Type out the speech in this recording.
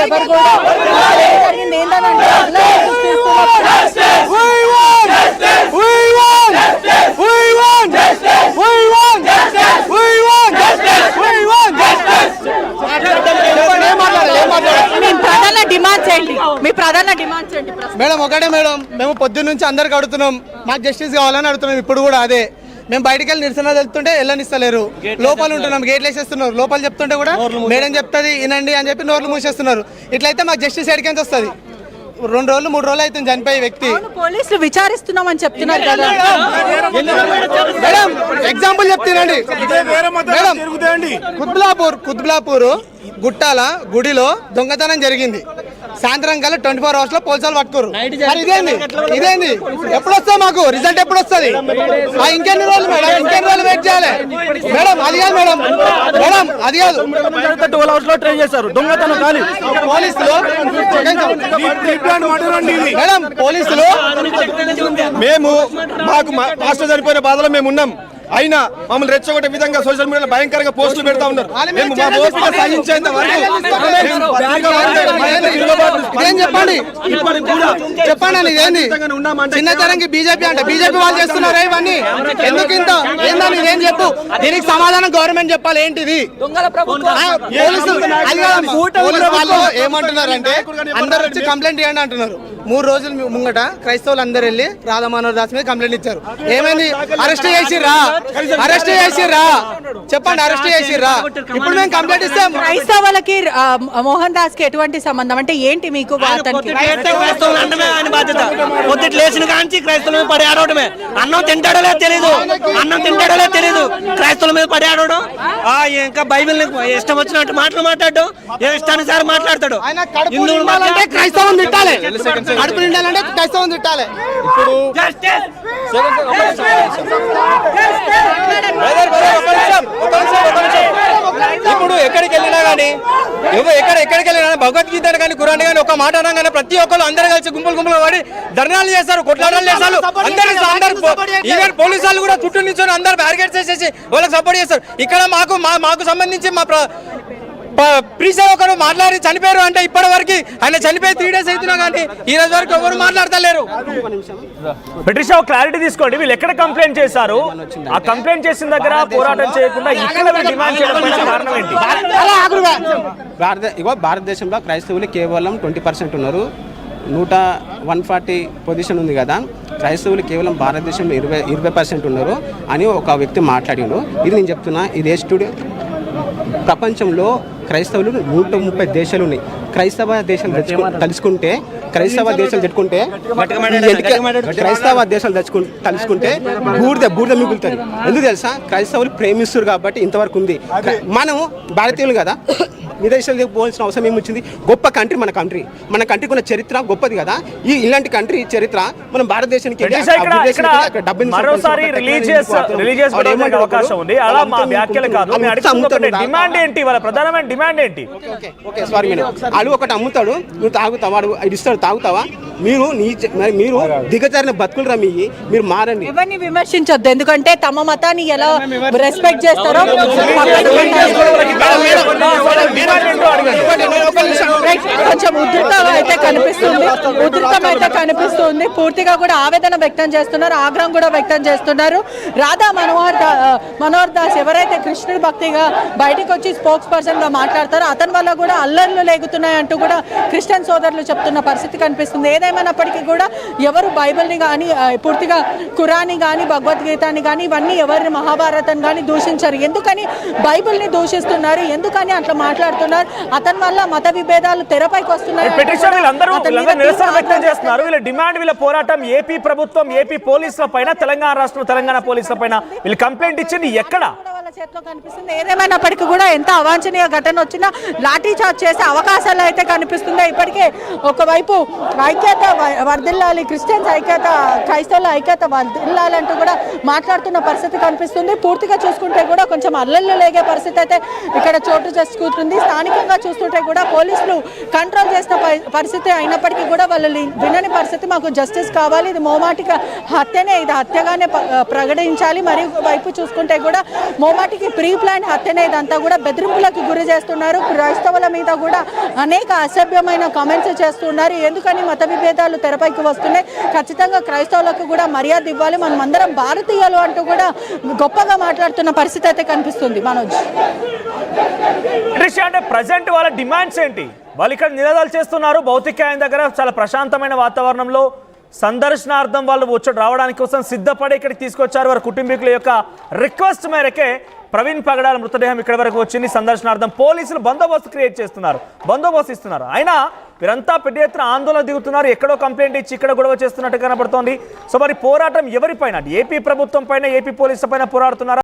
ఎవరు కూడా జరిగింది ఏంటంటే మేడం ఒకటే మేడం, మేము పొద్దున్న నుంచి అందరికి అడుగుతున్నాం, మాకు జస్టిస్ కావాలని అడుగుతున్నాం. ఇప్పుడు కూడా అదే, మేము బయటకు వెళ్ళి నిరసన వెళ్తుంటే వెళ్ళనిస్తలేరు, లోపల ఉంటున్నాం, గేట్లు వేసేస్తున్నారు. లోపల చెప్తుంటే కూడా మేడం చెప్తుంది వినండి అని చెప్పి నోర్లు మూసేస్తున్నారు. ఇట్లయితే మాకు జస్టిస్ ఎడికెంత వస్తుంది? 2 రోజులు 3 రోజులు అయితే చనిపోయే వ్యక్తి. పోలీసులు విచారిస్తున్నామని చెప్తున్నారు కదా మేడం. ఎగ్జాంపుల్ చెప్తానండి మేడం, కుత్బులాపూర్ గుట్టాల గుడిలో దొంగతనం జరిగింది. సాయంత్రం కల్లా 24 hours లో పోలీసులు పట్టుకోరు. ఇదేంది ఎప్పుడు వస్తుంది? మాకు రిజల్ట్ ఎప్పుడు వస్తుంది? ఇంకెన్ని రోజులు మేడం, ఇంకెన్ని రోజులు వెయిట్ చేయాలి మేడం? అది కాదు మేడం, మేడం అది కాదు. 12 hours లో ట్రై చేశారు దొంగతనం కానీ పోలీసులు మేడం, పోలీసులు మేము మాకు మాస్టర్ చనిపోయిన బాధలో మేము ఉన్నాం. అయినా మమ్మల్ని రెచ్చగొట్టే విధంగా సోషల్ మీడియాలో భయంకరంగా పోస్టులు పెడతా ఉన్నారు. మేము మా ఓపిక సాగించేంత వరకు చెప్పండి. ఇదేంది చిన్నతరంకి బీజేపీ అంటే బీజేపీ వాళ్ళు చేస్తున్నారా ఇవన్నీ? ఎందుకు ఇంత ఏందని ఇదేం చెప్పు, దీనికి సమాధానం గవర్నమెంట్ చెప్పాలి. ఏంటిది? పోలీసు వాళ్ళు ఏమంటున్నారంటే అందరు వచ్చి కంప్లైంట్ ఇవ్వండి అంటున్నారు. 3 రోజుల ముంగట క్రైస్తవులు అందరు వెళ్ళి రాధా మనోహర్ దాస్ మీద కంప్లైంట్ ఇచ్చారు. ఏమైంది? అరెస్ట్ చేసిర్రా? చెప్పండి, అరెస్ట్ చేసిర్రా? ఇప్పుడు మేము కంప్లైంట్ ఇస్తాం. క్రైస్తవులకి మోహన్ దాస్ కి ఎటువంటి సంబంధం? అంటే ఏంటి మీకు? పొద్దుట లేచిన కాంచి క్రైస్తవుల మీద పడి ఆడవడమే. అన్నం తింటాడో లేదో తెలియదు క్రైస్తవుల మీద పడి ఆడవడం. ఇంకా బైబిల్ ఇష్టం వచ్చినట్టు మాటలు మాట్లాడడం, ఇష్టానుసారి మాట్లాడతాడు. హిందువులు మాట్లాడితే క్రైస్తవం తిట్టాలి, కడుపు నిండాలంటే క్రైస్తవం తిట్టాలి. ఇప్పుడు ఎక్కడికి వెళ్ళినా కానీ భగవద్గీత కానీ ఖురాన్ కానీ ఒక మాట అనగానే ప్రతి ఒక్కరు అందరూ కలిసి గుంపులు పడి ధర్నాలు చేస్తారు, కొట్లాటలు చేస్తారు. ఈవెన్ పోలీసు వాళ్ళు కూడా చుట్టూ నిల్చొని అందరు బ్యారికేడ్స్ చేసేసి వాళ్ళకి సపోర్ట్ చేస్తారు. ఇక్కడ మాకు సంబంధించి మా ప్రీసే ఒకరు మాట్లాడి చనిపోయారు అంటే ఇప్పటి వరకు ఆయన చనిపోయి 3 days అవుతున్నా కానీ ఈ రోజు వరకు ఎవరు మాట్లాడతలేరు. పెట్రిషా క్లారిటీ తీసుకోండి, వీళ్ళు ఎక్కడ కంప్లైంట్ చేశారు? ఆ కంప్లైంట్ చేసిన దగ్గర పోరాటం చేయకుండా ఇక్కడ డిమాండ్ చేయడం కారణం ఏంటి? భారతదేశంలో క్రైస్తవులు కేవలం 20% ఉన్నారు. 140 పొజిషన్ ఉంది కదా, క్రైస్తవులు కేవలం భారతదేశంలో 20% ఉన్నారు అని ఒక వ్యక్తి మాట్లాడిండు. ఇది నేను చెప్తున్నా, ఇది స్టూడియో. ప్రపంచంలో క్రైస్తవులు 130 దేశాలు ఉన్నాయి. క్రైస్తవ దేశాలు తలుచుకుంటే బూడిద మిగులుతుంది. ఎందుకు తెలుసా? క్రైస్తవులు ప్రేమిస్తారు కాబట్టి ఇంతవరకు ఉంది. మనం భారతీయులు కదా, విదేశాలకు పోవాల్సిన అవసరం ఏమొచ్చింది? గొప్ప కంట్రీ మన కంట్రీకి ఉన్న చరిత్ర గొప్పది కదా. ఇలాంటి కంట్రీ చరిత్ర మనం భారతదేశానికి ప్రధానమైన డిమాండ్ ఏంటి? సారీ మేడం, అడు ఒకటి అమ్ముతాడు, నువ్వు తాగుతావా? ఇది ఇస్తాడు, తాగుతావా? మీరు దిగజారిన బతుకులు మీరు మారండి. ఎవరిని విమర్శించొద్దు, ఎందుకంటే తమ మతాన్ని ఎలా రెస్పెక్ట్ చేస్తారో కొంచెం ఉధృతం అయితే కనిపిస్తుంది. పూర్తిగా కూడా ఆవేదన వ్యక్తం చేస్తున్నారు, ఆగ్రహం కూడా వ్యక్తం చేస్తున్నారు. రాధా మనోహర్ దాస్ ఎవరైతే కృష్ణుడి భక్తిగా బయటకు వచ్చి స్పోక్స్ పర్సన్ గా మాట్లాడతారో అతని వల్ల కూడా అల్లర్లు లేగుతున్నాయంటూ కూడా క్రిస్టియన్ సోదరులు చెప్తున్న పరిస్థితి కనిపిస్తుంది. ఏదేమైనప్పటికీ కూడా ఎవరు బైబిల్ని కానీ పూర్తిగా ఖురాన్ని కానీ భగవద్గీతని కానీ ఇవన్నీ ఎవరిని మహాభారతం కానీ దూషించారు. ఎందుకని బైబిల్ని దూషిస్తున్నారు? ఎందుకని అట్లా మాట్లాడుతున్నారు? అతని వల్ల మత విభేదాలు తెరపైకి వస్తున్నాయి. వీళ్ళ డిమాండ్, వీళ్ళ పోరాటం ఏపీ ప్రభుత్వం, ఏపీ పోలీసుల పైన, తెలంగాణ పోలీసుల పైన వీళ్ళు కంప్లైంట్ ఇచ్చింది ఎక్కడ? చేతిలో కనిపిస్తుంది. ఏదేమైనప్పటికీ కూడా ఎంత అవాంఛనీయ ఘటన వచ్చినా లాఠీ చార్జ్ చేసే అవకాశాలు అయితే కనిపిస్తుంది. ఇప్పటికే ఒకవైపు ఐక్యత వర్ధిల్లాలి, క్రిస్టియన్స్ ఐక్యత, క్రైస్తవుల ఐక్యత వర్ధిల్లాలంటూ కూడా మాట్లాడుతున్న పరిస్థితి కనిపిస్తుంది. పూర్తిగా చూసుకుంటే కూడా కొంచెం అల్లర్లు లేగే పరిస్థితి అయితే ఇక్కడ చోటు చేసుకుంటుంది. స్థానికంగా చూస్తుంటే కూడా పోలీసులు కంట్రోల్ చేసిన పరిస్థితి అయినప్పటికీ కూడా వాళ్ళు వినని పరిస్థితి. మాకు జస్టిస్ కావాలి, ఇది మోమాటిక హత్యనే, ఇది హత్యగానే ప్రకటించాలి. మరియు వైపు చూసుకుంటే కూడా మటుకి ప్రీ ప్లాన్ హత్యనే ఇదంతా కూడా బెదిరింపులకు గురి చేస్తున్నారు. క్రైస్తవుల మీద కూడా అనేక అసభ్యమైన కామెంట్స్ చేస్తున్నారు. ఎందుకని మత విభేదాలు తెరపైకి వస్తున్నాయి, ఖచ్చితంగా క్రైస్తవులకు కూడా మర్యాద ఇవ్వాలి, మనం అందరం భారతీయులు అంటూ కూడా గొప్పగా మాట్లాడుతున్న పరిస్థితి అయితే కనిపిస్తుంది. మనోజ్, అంటే ప్రజెంట్ వాళ్ళ డిమాండ్స్ ఏంటి? వాళ్ళు ఇక్కడ నినాదాలు చేస్తున్నారు భౌతికాయం దగ్గర చాలా ప్రశాంతమైన వాతావరణంలో సందర్శనార్థం వాళ్ళు రావడానికి కోసం సిద్ధపడి ఇక్కడికి తీసుకొచ్చారు. వారి కుటుంబీకుల యొక్క రిక్వెస్ట్ మేరకే ప్రవీణ్ పగడాల మృతదేహం ఇక్కడ వరకు వచ్చింది. సందర్శనార్థం పోలీసులు బందోబస్తు క్రియేట్ చేస్తున్నారు, బందోబస్తు ఇస్తున్నారు. అయినా వీరంతా పెద్ద ఎత్తున ఆందోళన దిగుతున్నారు. ఎక్కడో కంప్లైంట్ ఇచ్చి ఇక్కడ గొడవ చేస్తున్నట్టు కనబడుతోంది. సో మరి పోరాటం ఎవరిపైన? ఏపీ ప్రభుత్వం పైన, ఏపీ పోలీసుల పైన పోరాడుతున్నారా?